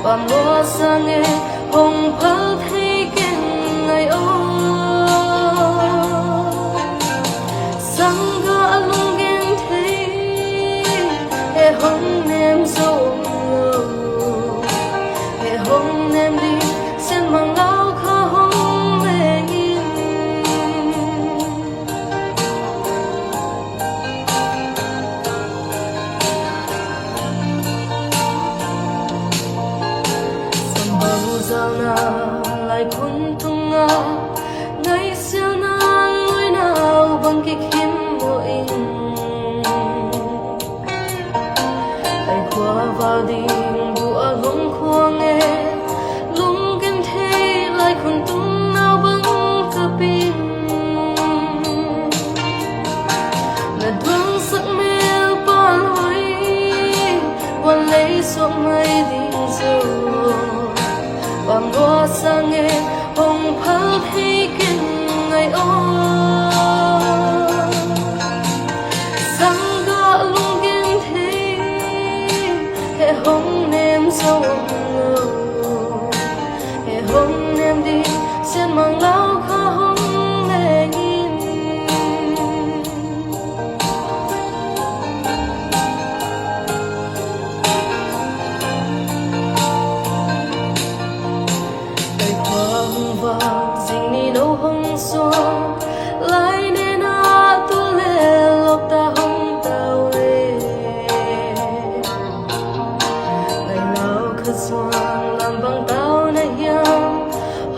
bàm loa sang nghe hồng phật thấy kinh ngày ô sang ga lung gen thấy e hồng nem dâu e hồng nem đi sen mang lao kha hồng về in sầm bao giờ na lại khôn tung nga ngày xưa na lối nào bằng kịch hiếm mùa in ai qua vào đi bùa lung khoang nghe lung kem thế lại khôn tung nào bằng cơ pin là đuông sắc mê bao lối quan lấy xuống mây đi rồi bàm loa sang nghe hồng phật thấy kinh ngày ô sang ga lung gen thấy hệ hồng nem dâu hệ hồng nem đi sen mang lao kha hồng về in và dinh ni đâu hông xóa lại nên tu lệ lộc ta hông tao lệ ngày nào khất xoan làm bằng tao này hiang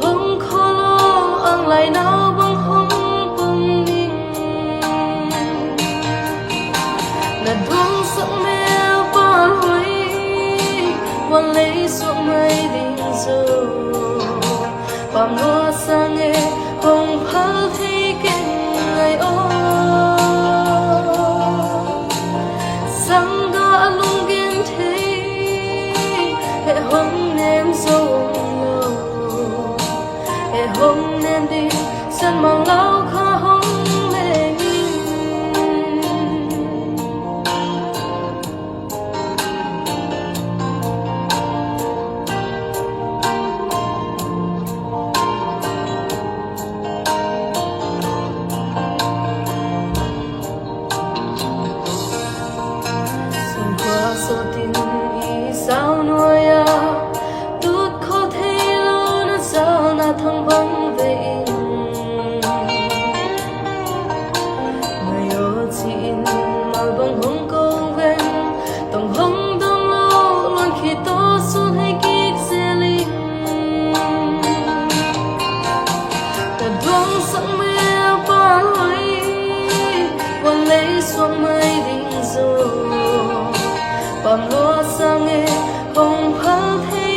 hông khó lo ang lại nào bằng hông cùng ninh là đuông sắc mê ba lối quan lấy xuống mây đình rồi bàm loa sang nghe hồng phật thấy kinh ngày ô sang ga lung gen thấy hệ hồng nem dâu hệ hồng nem đi sen mang lao kha hồng về in so tin i sao nuôi à tút khó thấy lâu nó sao na thăng vắng về in ngày ô chín mà bằng hông công ven tổng hông đông lâu luôn khi to xuống hay kít xe linh ta đoán sắc mê ba lối quan lấy xuống mây đình rồi bàm loa sang nghe hồng phật thấy